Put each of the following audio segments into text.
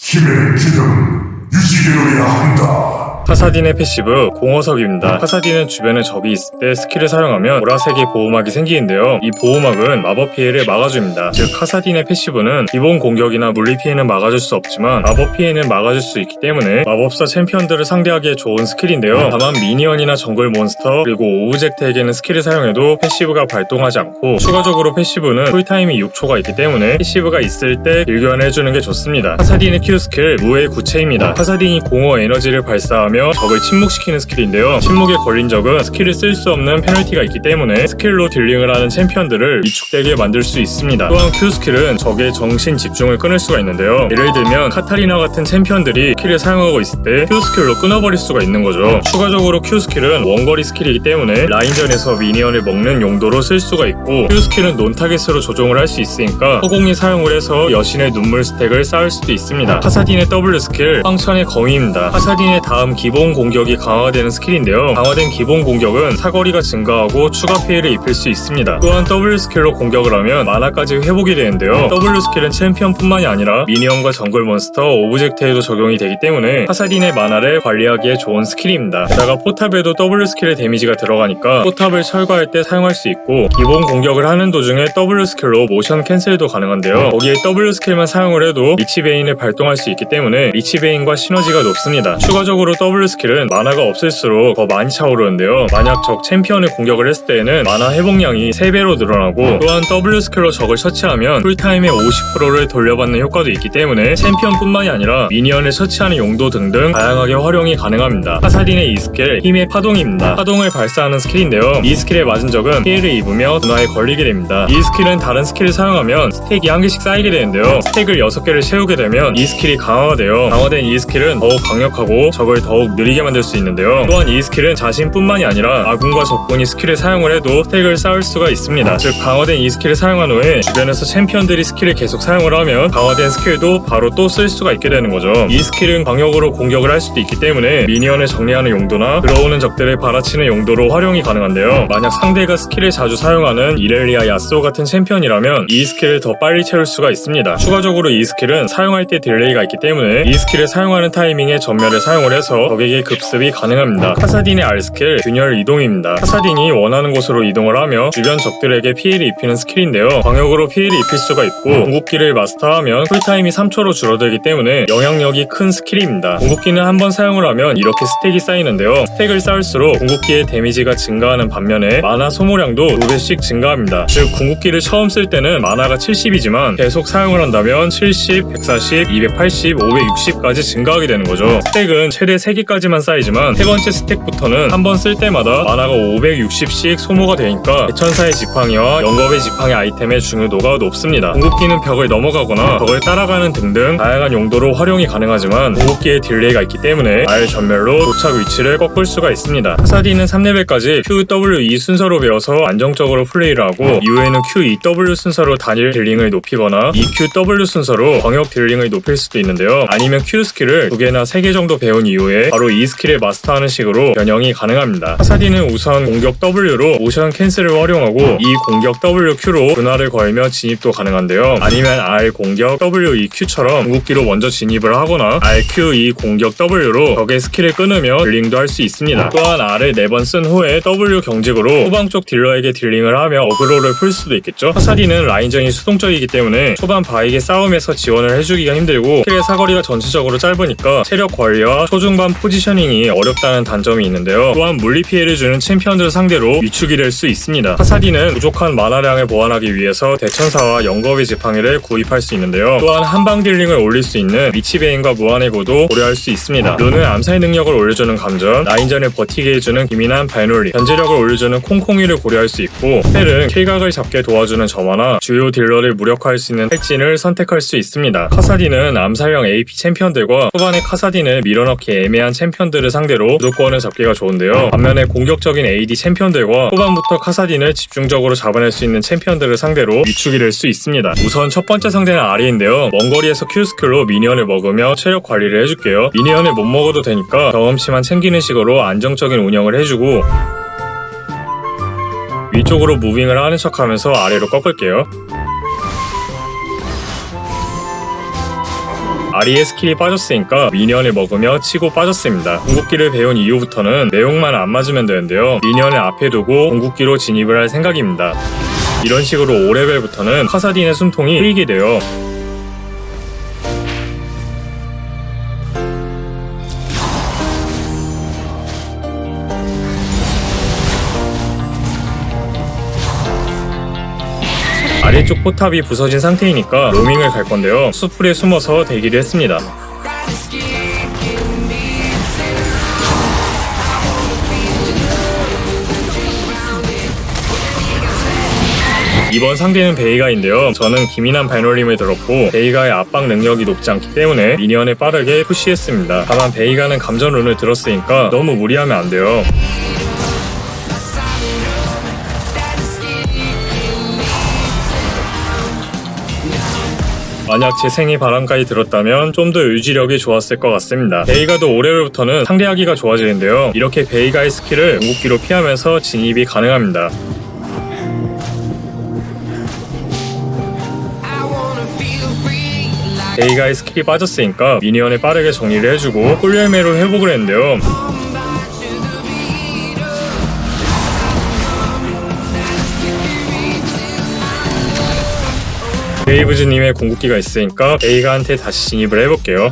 힘의 균형은 유지되어야 한다. 카사딘의 패시브 공허석입니다. 카사딘은 주변에 적이 있을 때 스킬을 사용하면 보라색의 보호막이 생기는데요. 이 보호막은 마법 피해를 막아줍니다. 즉 카사딘의 패시브는 기본 공격이나 물리 피해는 막아줄 수 없지만 마법 피해는 막아줄 수 있기 때문에 마법사 챔피언들을 상대하기에 좋은 스킬인데요. 다만 미니언이나 정글 몬스터 그리고 오브젝트에게는 스킬을 사용해도 패시브가 발동하지 않고 추가적으로 패시브는 쿨타임이 6초가 있기 때문에 패시브가 있을 때 일견해주는 게 좋습니다. 카사딘의 Q 스킬 무의 구체입니다. 카사딘이 공허 에너지를 발사하며 적을 침묵시키는 스킬인데요. 침묵에 걸린 적은 스킬을 쓸 수 없는 페널티가 있기 때문에 스킬로 딜링을 하는 챔피언들을 위축되게 만들 수 있습니다. 또한 Q 스킬은 적의 정신 집중을 끊을 수가 있는데요. 예를 들면 카타리나 같은 챔피언들이 스킬을 사용하고 있을 때 Q 스킬로 끊어버릴 수가 있는 거죠. 추가적으로 Q 스킬은 원거리 스킬이기 때문에 라인전에서 미니언을 먹는 용도로 쓸 수가 있고 Q 스킬은 논타겟으로 조종을 할 수 있으니까 허공이 사용을 해서 여신의 눈물 스택을 쌓을 수도 있습니다. 카사딘의 W 스킬 황천의 거미입니다. 카사딘의 다음 기본 공격이 강화되는 스킬인데요. 강화된 기본 공격은 사거리가 증가하고 추가 피해를 입힐 수 있습니다. 또한 W 스킬로 공격을 하면 마나까지 회복이 되는데요. W 스킬은 챔피언뿐만이 아니라 미니언과 정글 몬스터, 오브젝트에도 적용이 되기 때문에 카사딘의 마나를 관리하기에 좋은 스킬입니다. 게다가 포탑에도 W 스킬의 데미지가 들어가니까 포탑을 철거할 때 사용할 수 있고 기본 공격을 하는 도중에 W 스킬로 모션 캔슬도 가능한데요. 거기에 W 스킬만 사용을 해도 리치베인을 발동할 수 있기 때문에 리치베인과 시너지가 높습니다. 추가적으로 W 스킬은 마나가 없을수록 더 많이 차오르는데요. 만약 적 챔피언을 공격을 했을 때에는 마나 회복량이 3배로 늘어나고 또한 W 스킬로 적을 처치하면 쿨타임의 50%를 돌려받는 효과도 있기 때문에 챔피언뿐만이 아니라 미니언을 처치하는 용도 등등 다양하게 활용이 가능합니다. 카사딘의 이 스킬 힘의 파동입니다. 파동을 발사하는 스킬인데요. 이 스킬에 맞은 적은 피해를 입으며 분화에 걸리게 됩니다. 이 스킬은 다른 스킬을 사용하면 스택이 1개씩 쌓이게 되는데요. 스택을 6개를 채우게 되면 이 스킬이 강화가 돼요. 강화된 이 스킬은 더욱 강력하고 적을 더욱 느리게 만들 수 있는데요. 또한 이 스킬은 자신뿐만이 아니라 아군과 적군이 스킬을 사용을 해도 스택을 쌓을 수가 있습니다. 즉 강화된 이 스킬을 사용한 후에 주변에서 챔피언들이 스킬을 계속 사용을 하면 강화된 스킬도 바로 또 쓸 수가 있게 되는 거죠. 이 스킬은 광역으로 공격을 할 수도 있기 때문에 미니언을 정리하는 용도나 들어오는 적들을 받아치는 용도로 활용이 가능한데요. 만약 상대가 스킬을 자주 사용하는 이렐리아 야스오 같은 챔피언이라면 이 스킬을 더 빨리 채울 수가 있습니다. 추가적으로 이 스킬은 사용할 때 딜레이가 있기 때문에 이 스킬을 사용하는 타이밍에 전멸을 사용을 해서 적에게 급습이 가능합니다. 카사딘의 R 스킬 균열 이동입니다. 카사딘이 원하는 곳으로 이동을 하며 주변 적들에게 피해를 입히는 스킬인데요. 광역으로 피해를 입힐 수가 있고 궁극기를 마스터하면 쿨타임이 3초로 줄어들기 때문에 영향력이 큰 스킬입니다. 궁극기는 한번 사용을 하면 이렇게 스택이 쌓이는데요. 스택을 쌓을수록 궁극기의 데미지가 증가하는 반면에 마나 소모량도 2배씩 증가합니다. 즉 궁극기를 처음 쓸 때는 마나가 70이지만 계속 사용을 한다면 70, 140, 280, 560까지 증가하게 되는 거죠. 스택은 최대 3개까지만 쌓이지만 세 번째 스택부터는 한 번 쓸 때마다 마나가 560씩 소모가 되니까 대천사의 지팡이와 영겁의 지팡이 아이템의 중요도가 높습니다. 궁극기는 벽을 넘어가거나 벽을 따라가는 등등 다양한 용도로 활용이 가능하지만 궁극기에 딜레이가 있기 때문에 R 전멸로 도착 위치를 꺾을 수가 있습니다. 카사딘은 3레벨까지 QWE 순서로 배워서 안정적으로 플레이를 하고 이후에는 QEW 순서로 단일 딜링을 높이거나 EQW 순서로 광역 딜링을 높일 수도 있는데요. 아니면 Q 스킬을 2개나 3개 정도 배운 이후에 바로 이 스킬을 마스터하는 식으로 변형이 가능합니다. 카사딘은 우선 공격 W로 모션 캔슬을 활용하고 이 공격 WQ로 분할을 걸며 진입도 가능한데요. 아니면 R 공격 WEQ처럼 궁극기로 먼저 진입을 하거나 RQE 공격 W로 적의 스킬을 끊으며 딜링도 할 수 있습니다. 또한 R을 4번 쓴 후에 W 경직으로 후방 쪽 딜러에게 딜링을 하며 어그로를 풀 수도 있겠죠. 카사딘은 라인전이 수동적이기 때문에 초반 바에게 싸움에서 지원을 해주기가 힘들고 스킬의 사거리가 전체적으로 짧으니까 체력 관리와 초중반 포지셔닝이 어렵다는 단점이 있는데요. 또한 물리 피해를 주는 챔피언들 상대로 위축이 될 수 있습니다. 카사딘은 부족한 마나량을 보완하기 위해서 대천사와 영겁의 지팡이를 구입할 수 있는데요. 또한 한방 딜링을 올릴 수 있는 리치베인과 무한의 고도 고려할 수 있습니다. 룬은 암살 능력을 올려주는 감전, 라인전을 버티게 해주는 기민한 발놀림, 견제력을 올려주는 콩콩이를 고려할 수 있고 스펠은 킬각을 잡게 도와주는 점화나 주요 딜러를 무력화할 수 있는 탈진을 선택할 수 있습니다. 카사딘은 암살형 AP 챔피언들과 후반에 카사딘을 밀어넣기 애매한 챔피언들을 상대로 주도권을 잡기가 좋은데요. 반면에 공격적인 AD 챔피언들과 후반부터 카사딘을 집중적으로 잡아낼 수 있는 챔피언들을 상대로 위축이 될 수 있습니다. 우선 첫 번째 상대는 아리인데요. 먼 거리에서 Q 스킬로 미니언을 먹으며 체력 관리를 해줄게요. 미니언을 못 먹어도 되니까 경험치만 챙기는 식으로 안정적인 운영을 해주고 위쪽으로 무빙을 하는 척하면서 아래로 꺾을게요. 아리의 스킬이 빠졌으니까 미니언을 먹으며 치고 빠졌습니다. 궁극기를 배운 이후부터는 내용만 안 맞으면 되는데요. 미니언을 앞에 두고 궁극기로 진입을 할 생각입니다. 이런 식으로 5레벨부터는 카사딘의 숨통이 트이게 돼요. 아래쪽 포탑이 부서진 상태이니까 로밍을 갈 건데요. 수풀에 숨어서 대기를 했습니다. 이번 상대는 베이가인데요. 저는 기민한 발놀림을 들었고 베이가의 압박 능력이 높지 않기 때문에 미니언을 빠르게 푸시했습니다. 다만 베이가는 감전룬을 들었으니까 너무 무리하면 안 돼요. 만약 재생이 바람까지 들었다면 좀 더 유지력이 좋았을 것 같습니다. 베이가도 5레벨부터는 상대하기가 좋아지는데요. 이렇게 베이가의 스킬을 궁극기로 피하면서 진입이 가능합니다. 베이가의 스킬이 빠졌으니까 미니언을 빠르게 정리를 해주고 꿀열매로 회복을 했는데요. 베이브즈님의 궁극기가 있으니까 베이가한테 다시 진입을 해볼게요.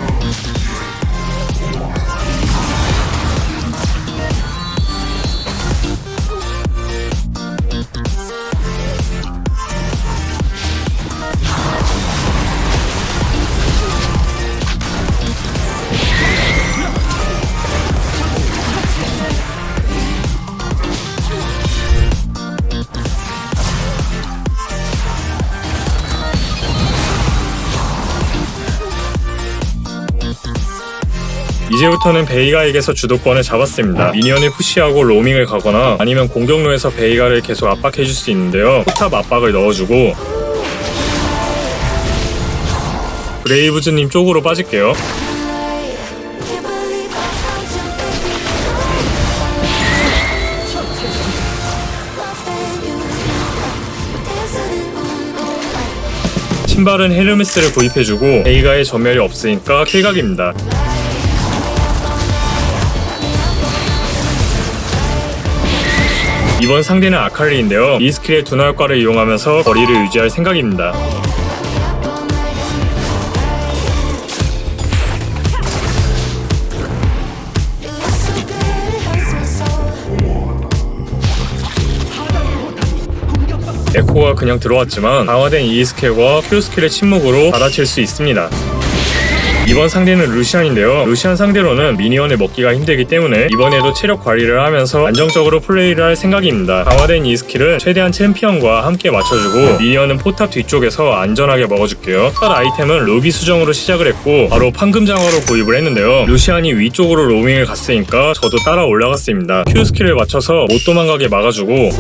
이제부터는 베이가에게서 주도권을 잡았습니다. 미니언을 푸시하고 로밍을 가거나 아니면 공격로에서 베이가를 계속 압박해줄 수 있는데요. 포탑 압박을 넣어주고 브레이브즈님 쪽으로 빠질게요. 신발은 헤르메스를 구입해주고 베이가의 전멸이 없으니까 킬각입니다. 이번 상대는 아칼리인데요. 이 스킬의 둔화 효과를 이용하면서 거리를 유지할 생각입니다. 에코가 그냥 들어왔지만 강화된 이 스킬과 Q 스킬의 침묵으로 받아칠 수 있습니다. 이번 상대는 루시안인데요. 루시안 상대로는 미니언을 먹기가 힘들기 때문에 이번에도 체력 관리를 하면서 안정적으로 플레이를 할 생각입니다. 강화된 이 스킬은 최대한 챔피언과 함께 맞춰주고 미니언은 포탑 뒤쪽에서 안전하게 먹어줄게요. 첫 아이템은 루비 수정으로 시작을 했고 바로 판금장어로 구입을 했는데요. 루시안이 위쪽으로 로밍을 갔으니까 저도 따라 올라갔습니다. Q 스킬을 맞춰서 못 도망가게 막아주고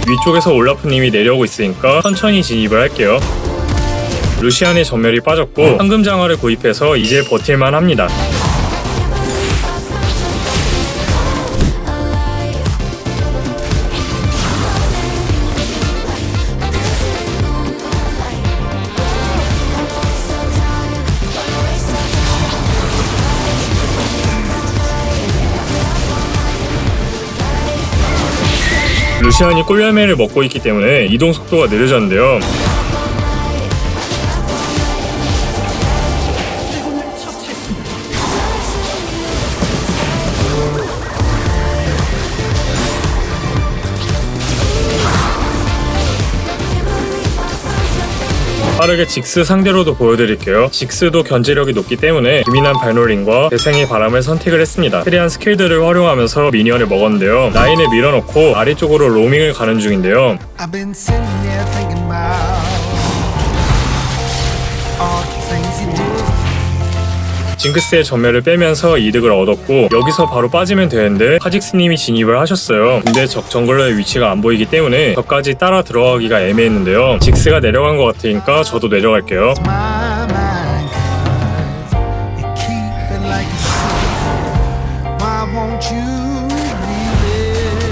위쪽에서 올라프님이 내려오고 있으니까 천천히 진입을 할게요. 루시안의 전멸이 빠졌고 황금장화를 구입해서 이제 버틸만 합니다. 루시안이 꿀열매를 먹고 있기 때문에 이동 속도가 느려졌는데요. 빠르게 직스 상대로도 보여드릴게요. 직스도 견제력이 높기 때문에 기민한 발놀림과 대생의 바람을 선택을 했습니다. 최대한 스킬들을 활용하면서 미니언을 먹었는데요. 라인을 밀어넣고 아래쪽으로 로밍을 가는 중인데요. I've been sitting there thinking about all the things you do. 징크스의 전멸을 빼면서 이득을 얻었고 여기서 바로 빠지면 되는데 카직스님이 진입을 하셨어요. 근데 적 정글러의 위치가 안 보이기 때문에 저까지 따라 들어가기가 애매했는데요. 직스가 내려간 것 같으니까 저도 내려갈게요. My mind, 'cause you keep it like a secret. Why won't you leave it?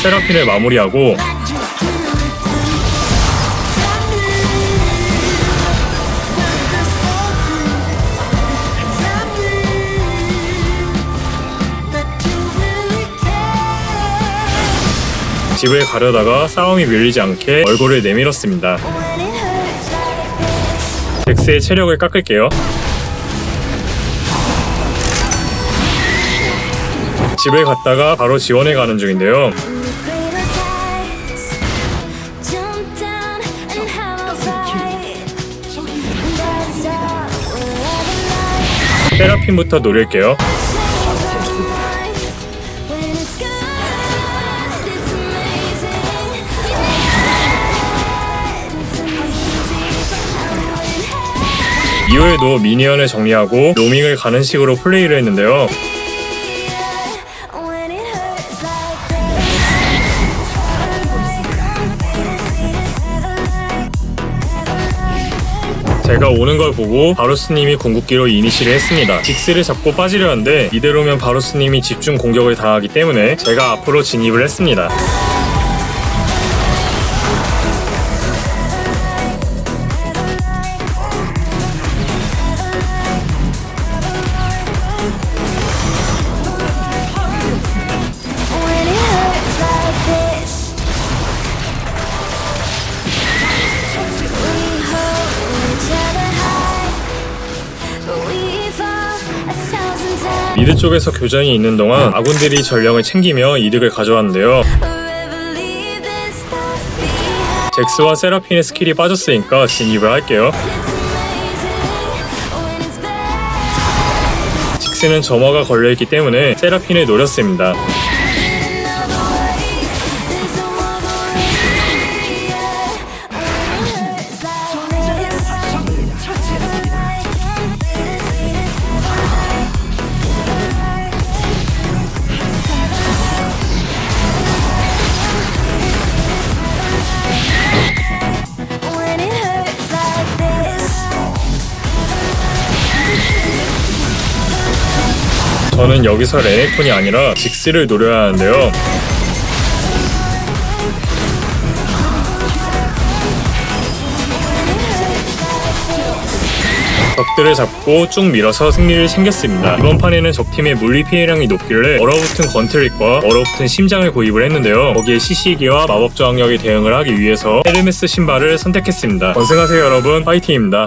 세라핀을 마무리하고 집을 가려다가 싸움이 밀리지 않게 얼굴을 내밀었습니다. 잭스의 체력을 깎을게요. 집을 갔다가 바로 지원해 가는 중인데요. 세라핀부터 노릴게요. 이후에도 미니언을 정리하고 로밍을 가는 식으로 플레이를 했는데요. 제가 오는 걸 보고 바루스님이 궁극기로 이니시를 했습니다. 직스를 잡고 빠지려 하는데 이대로면 바루스님이 집중 공격을 당하기 때문에 제가 앞으로 진입을 했습니다. 미드 쪽에서 교전이 있는 동안 아군들이 전령을 챙기며 이득을 가져왔는데요. 잭스와 세라핀의 스킬이 빠졌으니까 진입을 할게요. 직스는 점화가 걸려있기 때문에 세라핀을 노렸습니다. 저는 여기서 레네콘이 아니라 직스를 노려야 하는데요. 적들을 잡고 쭉 밀어서 승리를 챙겼습니다. 이번 판에는 적팀의 물리 피해량이 높길래 얼어붙은 건틀릿과 얼어붙은 심장을 구입을 했는데요. 거기에 CC기와 마법 저항력에 대응을 하기 위해서 헤르메스 신발을 선택했습니다. 건승하세요 여러분, 파이팅입니다.